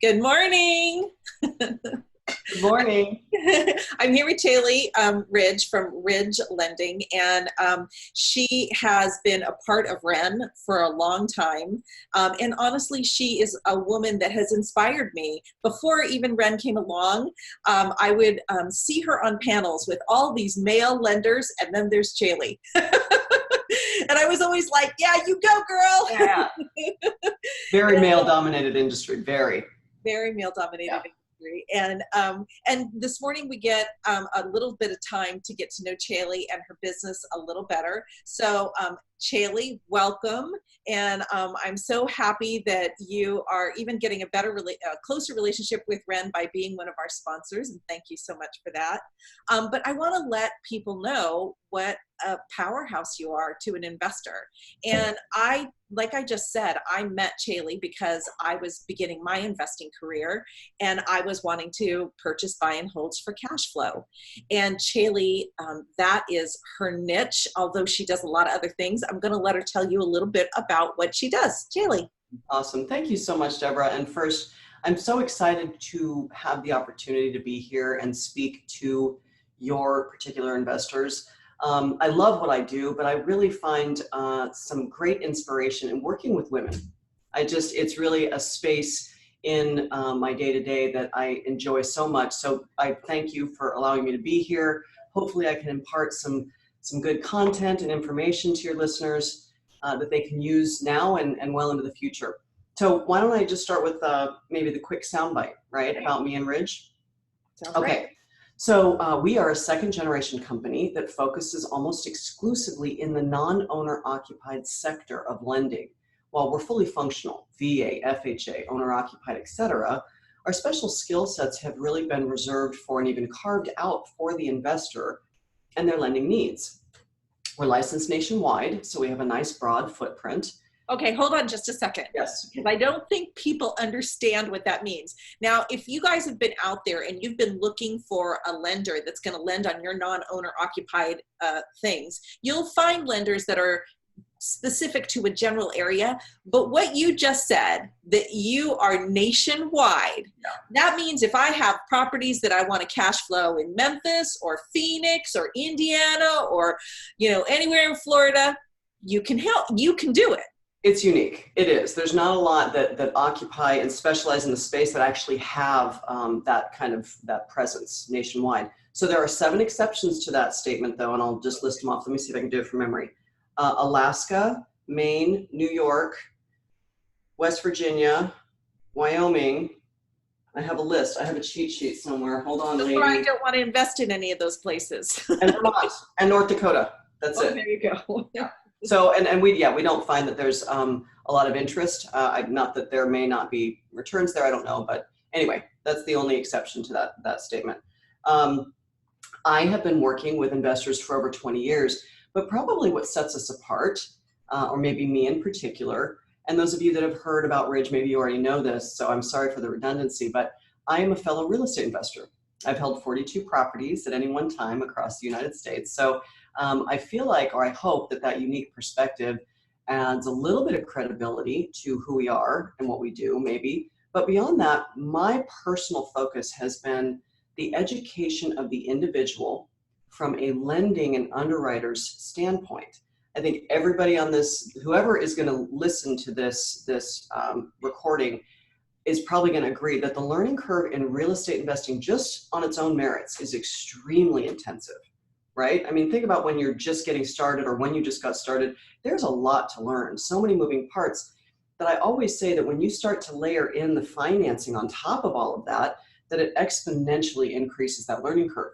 Good morning. Good morning. I'm here with Caeli Ridge from Ridge Lending, and she has been a part of WREN for a long time. And honestly, she is a woman that has inspired me. Before even WREN came along, I would see her on panels with all these male lenders, and then there's Caeli. And I was always like, yeah, you go, girl. Yeah. Very male-dominated industry, very. Very male-dominated industry. And this morning we get a little bit of time to get to know Caeli and her business a little better. So Caeli, welcome. And I'm so happy that you are even getting a better, closer relationship with WREN by being one of our sponsors. And thank you so much for that. But I want to let people know what a powerhouse you are to an investor. And like I just said, I met Caeli because I was beginning my investing career and I was wanting to purchase buy and holds for cash flow. And Caeli, that is her niche, although she does a lot of other things. I'm going to let her tell you a little bit about what she does. Caeli. Awesome. Thank you so much, Deborah. And first, I'm so excited to have the opportunity to be here and speak to your particular investors. I love what I do, but I really find some great inspiration in working with women. It's really a space in my day-to-day that I enjoy so much. So I thank you for allowing me to be here. Hopefully I can impart some good content and information to your listeners that they can use now and well into the future. So why don't I just start with maybe the quick soundbite, right, about me and Ridge? Sounds okay. Great. So we are a second-generation company that focuses almost exclusively in the non-owner occupied sector of lending. While we're fully functional, VA, FHA, owner-occupied, etc., our special skill sets have really been reserved for and even carved out for the investor and their lending needs. We're licensed nationwide, so we have a nice broad footprint. Okay, hold on just a second. Yes. Because I don't think people understand what that means. Now, if you guys have been out there and you've been looking for a lender that's going to lend on your non-owner occupied things, you'll find lenders that are specific to a general area. But what you just said, that you are nationwide, that means if I have properties that I want to cash flow in Memphis or Phoenix or Indiana or, anywhere in Florida, you can help, you can do it. It's unique. It is. There's not a lot that occupy and specialize in the space that actually have that presence nationwide. So there are 7 exceptions to that statement, though, and I'll just list them off. Let me see if I can do it from memory. Alaska, Maine, New York, West Virginia, Wyoming. I have a list. I have a cheat sheet somewhere. Hold on, lady. I don't want to invest in any of those places. And Vermont and North Dakota. That's it. There you go. Yeah. So, and we don't find that there's a lot of interest. Not that there may not be returns there, I don't know. But anyway, that's the only exception to that statement. I have been working with investors for over 20 years, but probably what sets us apart, or maybe me in particular, and those of you that have heard about Ridge, maybe you already know this, so I'm sorry for the redundancy, but I am a fellow real estate investor. I've held 42 properties at any one time across the United States. So I feel like, or I hope that unique perspective adds a little bit of credibility to who we are and what we do, maybe. But beyond that, my personal focus has been the education of the individual from a lending and underwriter's standpoint. I think everybody on this, whoever is going to listen to this recording, is probably going to agree that the learning curve in real estate investing just on its own merits is extremely intensive. Right? I mean, think about when you're just getting started or when you just got started, there's a lot to learn, so many moving parts that I always say that when you start to layer in the financing on top of all of that, that it exponentially increases that learning curve.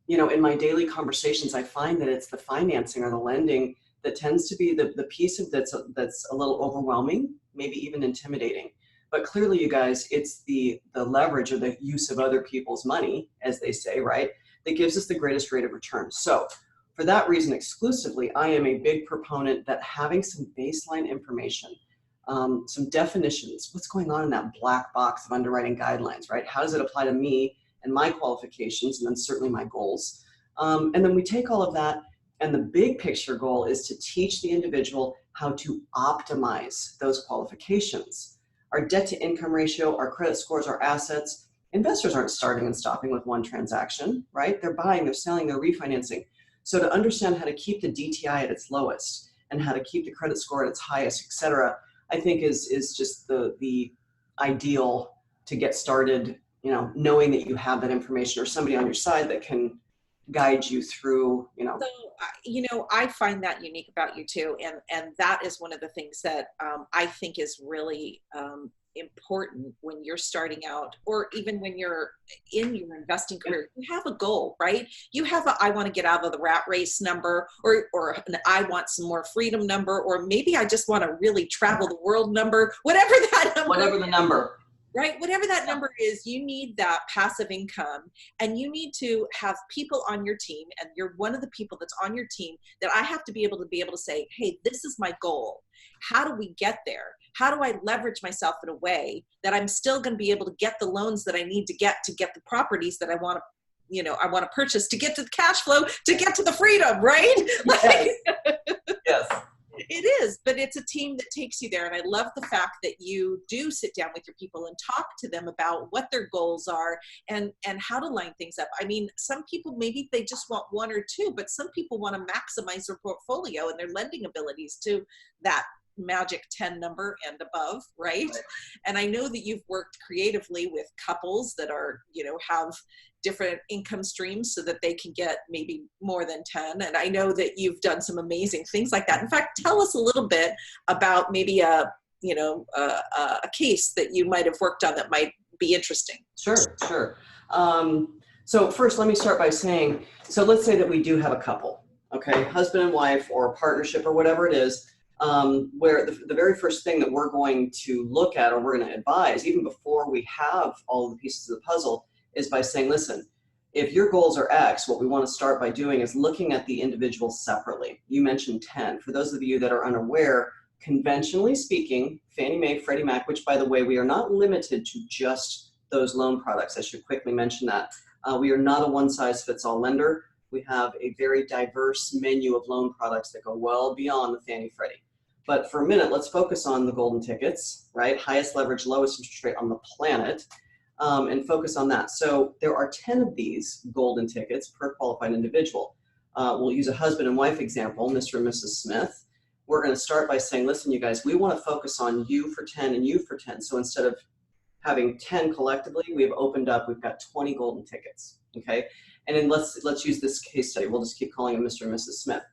In my daily conversations, I find that it's the financing or the lending that tends to be the piece of that's a little overwhelming, maybe even intimidating. But clearly, you guys, it's the leverage or the use of other people's money, as they say, right, that gives us the greatest rate of return. So for that reason exclusively, I am a big proponent that having some baseline information, some definitions, what's going on in that black box of underwriting guidelines, right? How does it apply to me and my qualifications, and then certainly my goals? And then we take all of that, and the big picture goal is to teach the individual how to optimize those qualifications. our debt to income ratio, our credit scores, our assets. Investors aren't starting and stopping with one transaction, right? They're buying, they're selling, they're refinancing. So to understand how to keep the DTI at its lowest and how to keep the credit score at its highest, et cetera, I think is just the ideal to get started, you know, knowing that you have that information or somebody on your side that can guide you through, you know. So, you know, I find that unique about you too. And that is one of the things that I think is really important when you're starting out, or even when you're in your investing career. You have a goal, right? You have a, I want to get out of the rat race number, or an I want some more freedom number, or maybe I just want to really travel the world number, whatever that number Whatever the number. Right? Whatever that number is, you need that passive income, and you need to have people on your team, and you're one of the people that's on your team that I have to be able to say, hey, this is my goal. How do we get there? How do I leverage myself in a way that I'm still going to be able to get the loans that I need to get the properties that I want to, you know, I want to purchase, to get to the cash flow, to get to the freedom, right? Yes. Yes. It is, but it's a team that takes you there. And I love the fact that you do sit down with your people and talk to them about what their goals are and how to line things up. I mean, some people, maybe they just want one or two, but some people want to maximize their portfolio and their lending abilities to that magic 10 number and above, right? And I know that you've worked creatively with couples that are, you know, have different income streams so that they can get maybe more than 10. And I know that you've done some amazing things like that. In fact, tell us a little bit about maybe a case that you might have worked on that might be interesting. Sure. So first, let me start by saying, so let's say that we do have a couple, okay, husband and wife or a partnership or whatever it is, where the very first thing that we're going to look at or we're going to advise, even before we have all of the pieces of the puzzle, is by saying, listen, if your goals are X, what we want to start by doing is looking at the individuals separately. You mentioned 10. For those of you that are unaware, conventionally speaking, Fannie Mae, Freddie Mac, which by the way, we are not limited to just those loan products. I should quickly mention that. We are not a one-size-fits-all lender. We have a very diverse menu of loan products that go well beyond the Fannie Freddie. But for a minute, let's focus on the golden tickets, right? Highest leverage, lowest interest rate on the planet. And focus on that. So there are 10 of these golden tickets per qualified individual. We'll use a husband and wife example, Mr. and Mrs. Smith. We're going to start by saying, listen, you guys, we want to focus on you for 10 and you for 10. So instead of having 10 collectively, we've opened up, we've got 20 golden tickets, okay? And then let's use this case study. We'll just keep calling it Mr. and Mrs. Smith.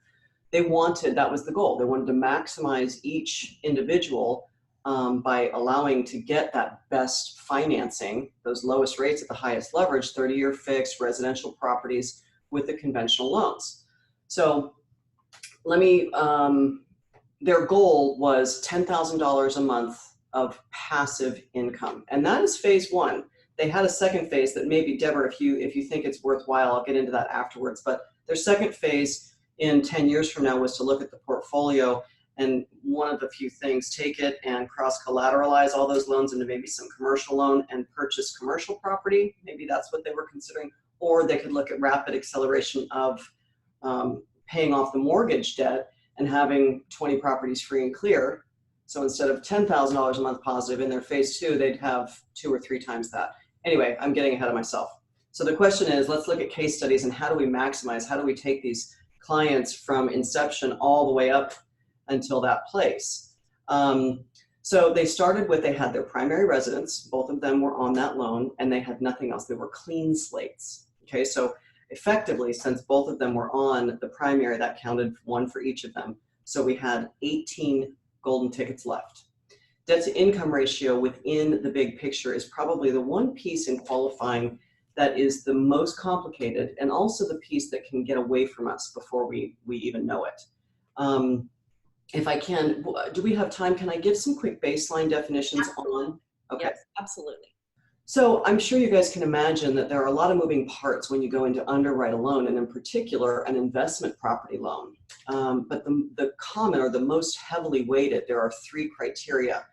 They wanted, that was the goal. They wanted to maximize each individual by allowing to get that best financing, those lowest rates at the highest leverage, 30-year fixed residential properties with the conventional loans. So let me, their goal was $10,000 a month of passive income. And that is phase one. They had a second phase that maybe, Deborah, if you think it's worthwhile, I'll get into that afterwards. But their second phase in 10 years from now was to look at the portfolio. And one of the few things, take it and cross-collateralize all those loans into maybe some commercial loan and purchase commercial property. Maybe that's what they were considering. Or they could look at rapid acceleration of paying off the mortgage debt and having 20 properties free and clear. So instead of $10,000 a month positive in their phase two, they'd have 2 or 3 times that. Anyway, I'm getting ahead of myself. So the question is, let's look at case studies and how do we maximize, how do we take these clients from inception all the way up until that place. So they started with, they had their primary residence, both of them were on that loan, and they had nothing else. They were clean slates. Okay, so effectively, since both of them were on the primary, that counted 1 for each of them. So we had 18 golden tickets left. Debt to income ratio within the big picture is probably the one piece in qualifying that is the most complicated, and also the piece that can get away from us before we even know it. If I can, do we have time? Can I give some quick baseline definitions on? Okay. Yes, absolutely. So I'm sure you guys can imagine that there are a lot of moving parts when you go into underwrite a loan, and in particular, an investment property loan. But the common or the most heavily weighted, there are 3 criteria: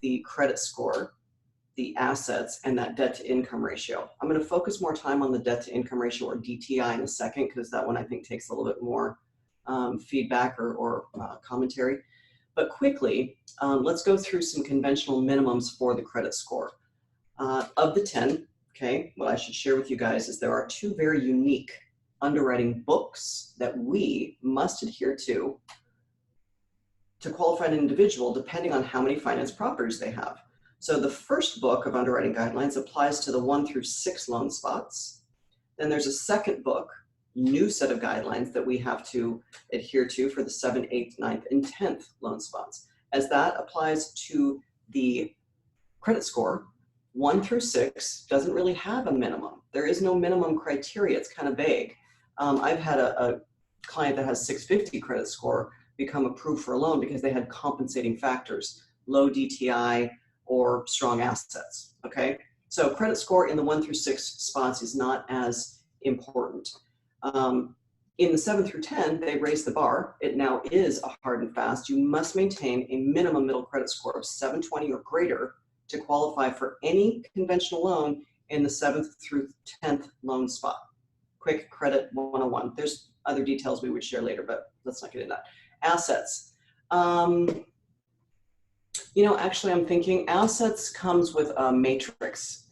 the credit score, the assets, and that debt to income ratio. I'm going to focus more time on the debt to income ratio, or DTI, in a second, because that one I think takes a little bit more feedback or commentary. But quickly, let's go through some conventional minimums for the credit score. Of the 10, okay, what I should share with you guys is there are two very unique underwriting books that we must adhere to qualify an individual depending on how many finance properties they have. So the first book of underwriting guidelines applies to the 1 through 6 loan spots. Then there's a second book, new set of guidelines that we have to adhere to for the 7th, 8th, 9th, and 10th loan spots. As that applies to the credit score, 1 through 6 doesn't really have a minimum. There is no minimum criteria. It's kind of vague. I've had a client that has 650 credit score become approved for a loan because they had compensating factors, low DTI or strong assets, okay? So credit score in the 1 through 6 spots is not as important. In the 7 through 10, they raised the bar. It now is a hard and fast. You must maintain a minimum middle credit score of 720 or greater to qualify for any conventional loan in the 7th through 10th loan spot. Quick credit 101. There's other details we would share later, but let's not get into that. Assets. Actually I'm thinking assets comes with a matrix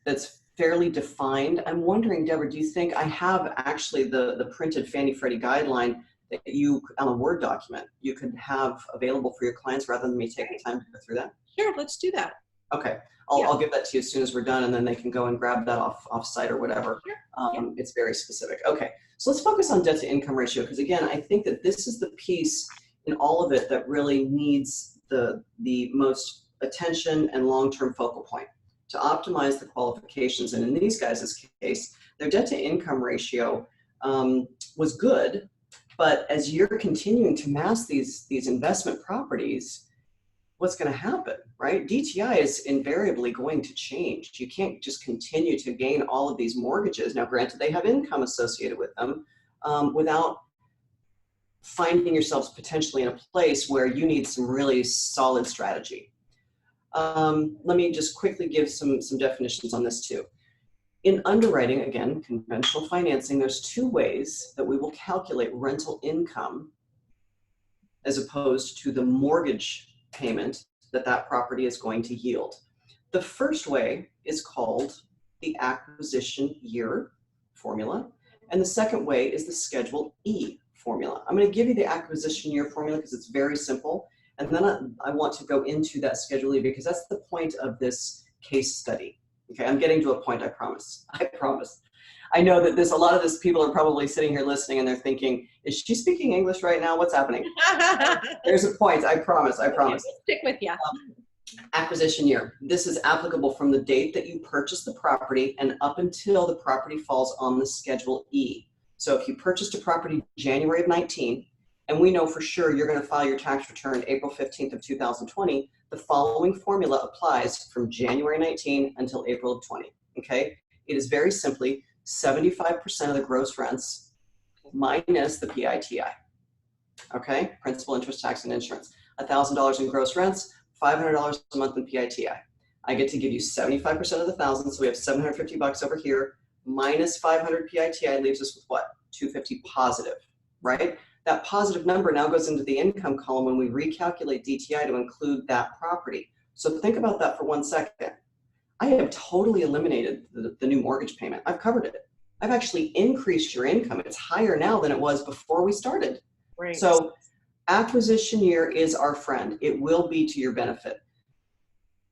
that's fairly defined. I'm wondering, Deborah, do you think I have actually the printed Fannie Freddie guideline that you, on a Word document, you could have available for your clients rather than me taking time to go through that? Sure, let's do that. Okay, I'll give that to you as soon as we're done, and then they can go and grab that off site or whatever. Sure. It's very specific. Okay, so let's focus on debt to income ratio, because again, I think that this is the piece in all of it that really needs the most attention and long-term focal point to optimize the qualifications. And in these guys' case, their debt to income ratio was good, but as you're continuing to mass these investment properties, what's going to happen, right? DTI is invariably going to change. You can't just continue to gain all of these mortgages. Now, granted, they have income associated with them without finding yourselves potentially in a place where you need some really solid strategy. Let me just quickly give some definitions on this too. In underwriting, again, conventional financing, there's two ways that we will calculate rental income as opposed to the mortgage payment that property is going to yield. The first way is called the acquisition year formula, and the second way is the Schedule E formula. I'm going to give you the acquisition year formula because it's very simple, and then I want to go into that Schedule E because that's the point of this case study. Okay, I'm getting to a point, I promise. I promise. I know that a lot of this people are probably sitting here listening and they're thinking, is she speaking English right now? What's happening? There's a point, I promise, I promise. Okay, we'll stick with you. Acquisition year. This is applicable from the date that you purchased the property and up until the property falls on the Schedule E. So if you purchased a property January of 19, and we know for sure you're going to file your tax return April 15th of 2020, the following formula applies from January 19 until April of 20, okay? It is very simply 75% of the gross rents minus the PITI, okay? Principal, interest, tax, and insurance. $1,000 in gross rents, $500 a month in PITI. I get to give you 75% of the 1,000, so we have $750 over here, minus 500 PITI leaves us with what? 250 positive, right? That positive number now goes into the income column when we recalculate DTI to include that property. So think about that for 1 second. I have totally eliminated the new mortgage payment. I've covered it. I've actually increased your income. It's higher now than it was before we started. Right. So acquisition year is our friend. It will be to your benefit.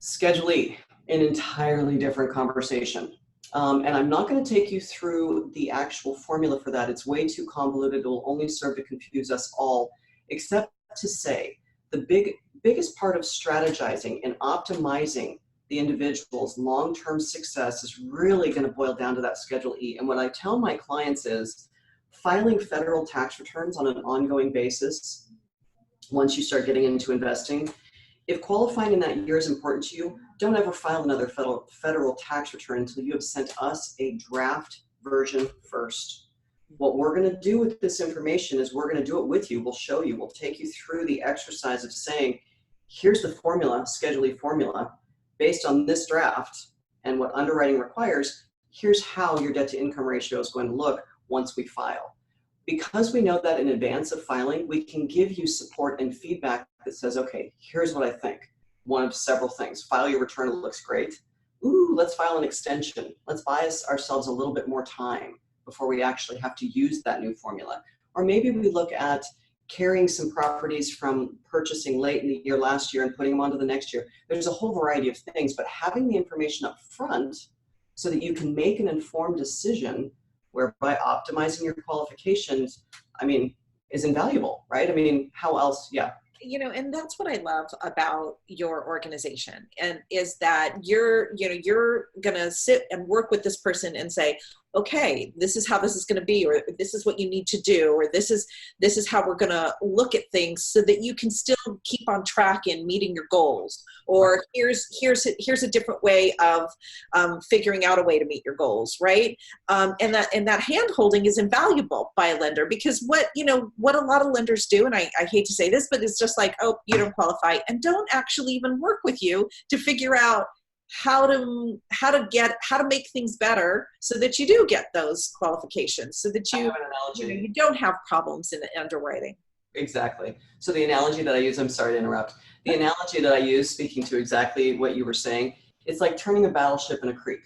Schedule E, an entirely different conversation. And I'm not going to take you through the actual formula for that. It's way too convoluted. It will only serve to confuse us all, except to say the biggest part of strategizing and optimizing the individual's long-term success is really going to boil down to that Schedule E. And what I tell my clients is filing federal tax returns on an ongoing basis, once you start getting into investing, if qualifying in that year is important to you, don't ever file another federal tax return until you have sent us a draft version first. What we're going to do with this information is we're going to do it with you. We'll show you. We'll take you through the exercise of saying, here's the formula, Schedule E formula, based on this draft and what underwriting requires. Here's how your debt to income ratio is going to look once we file. because we know that in advance of filing, we can give you support and feedback that says, okay, here's what I think. One of several things. File your return, it looks great. Ooh, let's file an extension. Let's buy ourselves a little bit more time before we actually have to use that new formula. Or maybe we look at carrying some properties from purchasing late in the year last year and putting them onto the next year. There's a whole variety of things, but having the information up front so that you can make an informed decision whereby optimizing your qualifications, I mean, is invaluable, right? I mean, how else? Yeah. You know, and that's what I love about your organization, and is that you're going to sit and work with this person and say, okay, this is how this is going to be, or this is what you need to do, or this is how we're going to look at things so that you can still keep on track in meeting your goals. Or here's a different way of figuring out a way to meet your goals, right? And that hand holding is invaluable by a lender, because what a lot of lenders do, and I hate to say this, but it's just like, oh, you don't qualify, and don't actually even work with you to figure out how to make things better so that you do get those qualifications, so that you don't have problems in underwriting. Exactly. So the analogy that I use, I'm sorry to interrupt. The analogy that I use, speaking to exactly what you were saying, it's like turning a battleship in a creek,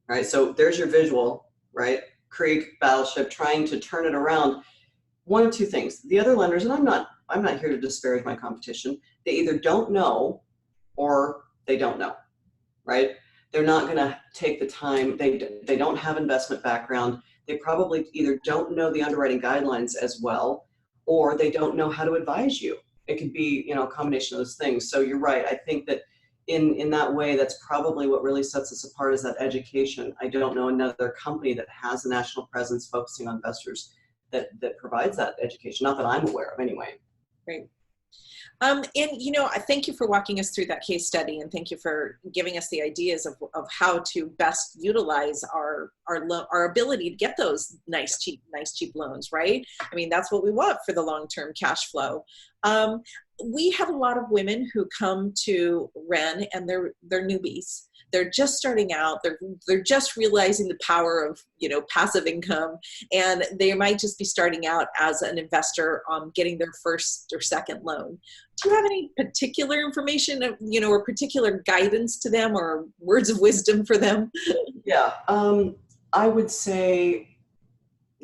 right? So there's your visual, right? Creek, battleship, trying to turn it around. One of two things. The other lenders, and I'm not here to disparage my competition, they either don't know or they don't know, right? They're not going to take the time. They don't have investment background. They probably either don't know the underwriting guidelines as well, or they don't know how to advise you. It could be, a combination of those things. So you're right. I think that in that way, that's probably what really sets us apart, is that education. I don't know another company that has a national presence focusing on investors that provides that education. Not that I'm aware of anyway. Great. And I thank you for walking us through that case study, and thank you for giving us the ideas of how to best utilize our ability to get those nice cheap loans, right? I mean, that's what we want for the long-term cash flow. We have a lot of women who come to WREN, and they're newbies. They're just starting out. They're just realizing the power of passive income, and they might just be starting out as an investor, getting their first or second loan. Do you have any particular information, or particular guidance to them, or words of wisdom for them? Yeah, I would say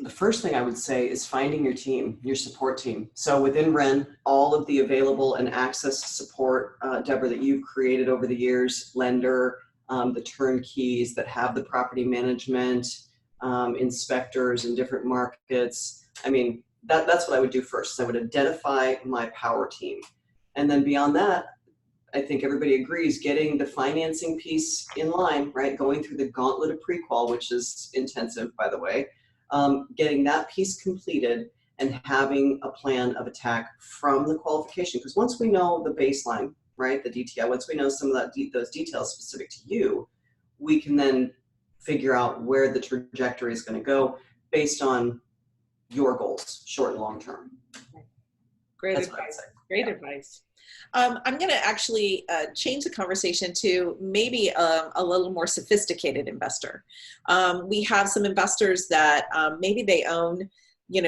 the first thing I would say is finding your team, your support team. So within WREN, all of the available and access support, Deborah, that you've created over the years, lender, the turnkeys that have the property management, inspectors in different markets. I mean, that's what I would do first. I would identify my power team. And then beyond that, I think everybody agrees, getting the financing piece in line, right? Going through the gauntlet of pre-qual, which is intensive, by the way. Getting that piece completed and having a plan of attack from the qualification. Because once we know the baseline, right, the DTI, once we know some of those details specific to you, we can then figure out where the trajectory is going to go based on your goals, short and long term. Great advice. Great advice. I'm going to actually change the conversation to maybe a little more sophisticated investor. We have some investors that maybe they own,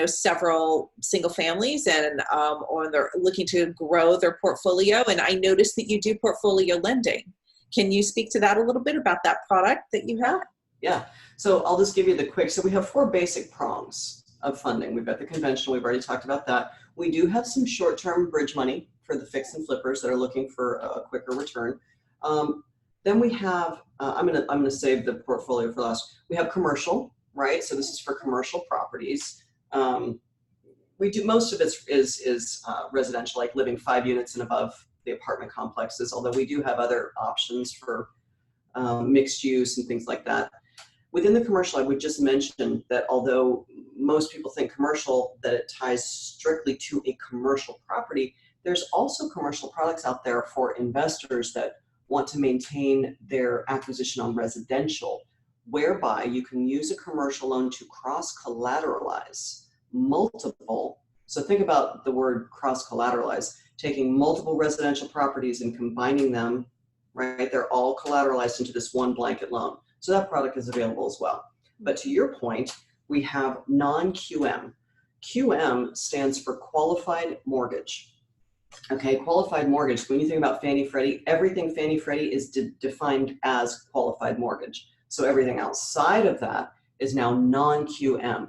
several single families, and or they're looking to grow their portfolio. And I noticed that you do portfolio lending. Can you speak to that a little bit about that product that you have? Yeah. So I'll just give you the quick. So we have 4 basic prongs of funding. We've got the conventional. We've already talked about that. We do have some short-term bridge money for the fix and flippers that are looking for a quicker return. Then we have, I'm gonna save the portfolio for last. We have commercial, right? So this is for commercial properties. We do, most of it is residential, like living 5 units and above the apartment complexes, although we do have other options for mixed use and things like that. Within the commercial, I would just mention that although most people think commercial, that it ties strictly to a commercial property, there's also commercial products out there for investors that want to maintain their acquisition on residential, whereby you can use a commercial loan to cross-collateralize multiple. So think about the word cross-collateralize, taking multiple residential properties and combining them, right? They're all collateralized into this one blanket loan. So that product is available as well. But to your point, we have non-QM. QM stands for qualified mortgage. Okay, qualified mortgage. When you think about Fannie Freddie, everything Fannie Freddie is defined as qualified mortgage. So everything outside of that is now non-QM.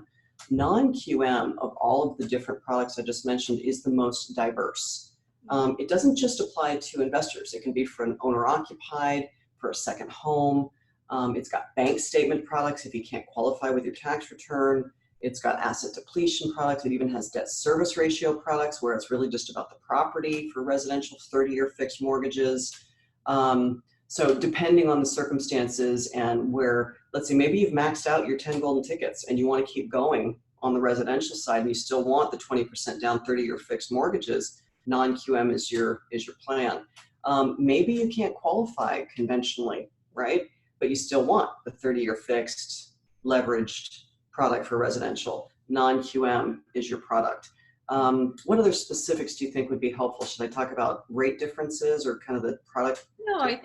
Non-QM of all of the different products I just mentioned is the most diverse. It doesn't just apply to investors. It can be for an owner-occupied, for a second home. It's got bank statement products if you can't qualify with your tax return. It's got asset depletion products. It even has debt service ratio products where it's really just about the property for residential 30-year fixed mortgages. So depending on the circumstances and where, let's say maybe you've maxed out your 10 golden tickets and you want to keep going on the residential side and you still want the 20% down 30-year fixed mortgages, non-QM is your plan. Maybe you can't qualify conventionally, right? But you still want the 30-year fixed leveraged product for residential. Non-QM is your product. What other specifics do you think would be helpful? Should I talk about rate differences or kind of the product? No, I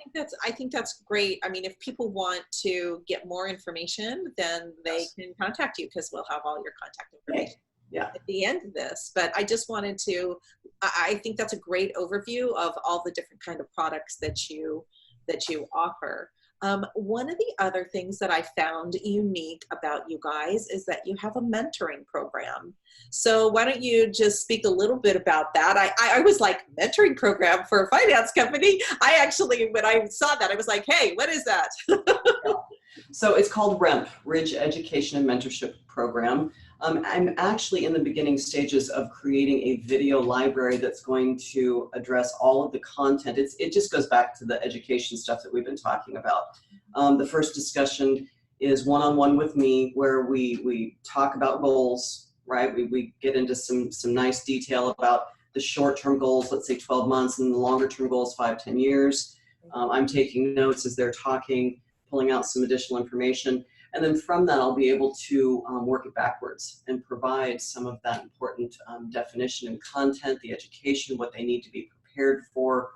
think that's great. I mean, if people want to get more information, then they can contact you because we'll have all your contact information at the end of this. But I just wanted to, I think that's a great overview of all the different kind of products that you offer. One of the other things that I found unique about you guys is that you have a mentoring program. So why don't you just speak a little bit about that? I was like, mentoring program for a finance company? I actually, when I saw that, I was like, hey, what is that? So it's called REMP, Ridge Education and Mentorship Program. I'm actually in the beginning stages of creating a video library that's going to address all of the content. It just goes back to the education stuff that we've been talking about. The first discussion is one-on-one with me where we talk about goals, right? We get into some nice detail about the short-term goals, let's say 12 months, and the longer-term goals, 5-10 years. I'm taking notes as they're talking, pulling out some additional information. And then from that, I'll be able to work it backwards and provide some of that important definition and content, the education, what they need to be prepared for.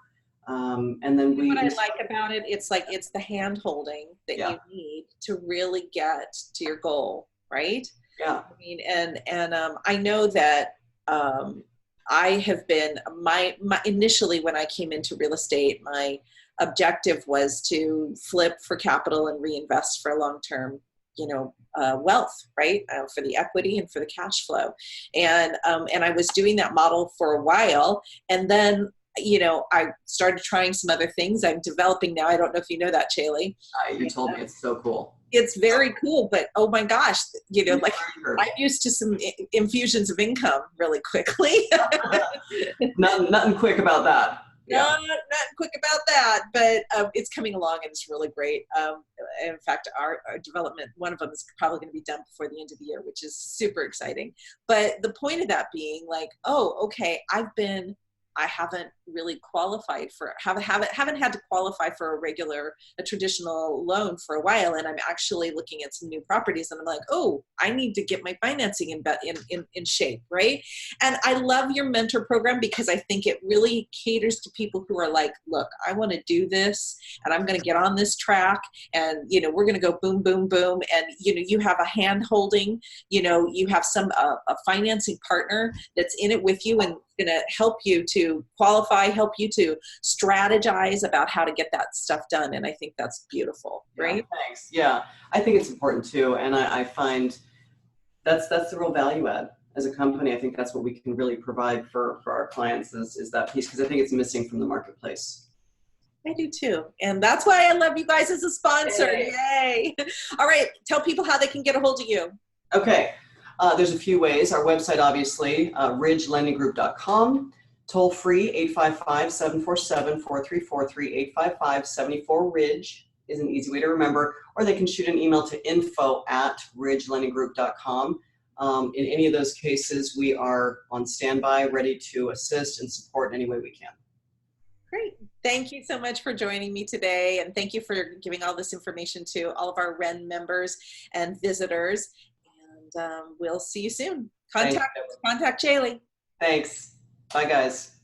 And then what I like about it, it's like it's the hand holding that you need to really get to your goal, right? Yeah. I mean, and I know that I have been my initially when I came into real estate, my objective was to flip for capital and reinvest for long-term, wealth, right? For the equity and for the cash flow. And I was doing that model for a while. And then, I started trying some other things I'm developing now. I don't know if you know that, Caeli. You told me. It's so cool. It's very cool, but oh my gosh, like I'm used to some infusions of income really quickly. Nothing quick about that. Yeah. Not quick about that, but it's coming along and it's really great. In fact, our development, one of them is probably going to be done before the end of the year, which is super exciting. But the point of that being like, oh, okay, I haven't really qualified for, haven't had to qualify for a traditional loan for a while. And I'm actually looking at some new properties and I'm like, oh, I need to get my financing in shape, right? And I love your mentor program because I think it really caters to people who are like, look, I want to do this and I'm going to get on this track and, we're going to go boom, boom, boom. And, you have a hand holding, you have a financing partner that's in it with you and going to help you to qualify, help you to strategize about how to get that stuff done. And I think that's beautiful, right? Yeah, thanks. Yeah, I think it's important too. And I find that's the real value add as a company. I think that's what we can really provide for our clients is that piece, because I think it's missing from the marketplace. I do too. And that's why I love you guys as a sponsor. Yay. All right. Tell people how they can get a hold of you. Okay. There's a few ways. Our website, obviously, ridgelendinggroup.com. Toll free, 855-747-4343, 855-74-RIDGE is an easy way to remember. Or they can shoot an email to info@ridgelendinggroup.com. In any of those cases, we are on standby, ready to assist and support in any way we can. Great. Thank you so much for joining me today. And thank you for giving all this information to all of our WREN members and visitors. And we'll see you soon. Contact Caeli. Thanks. Bye, guys.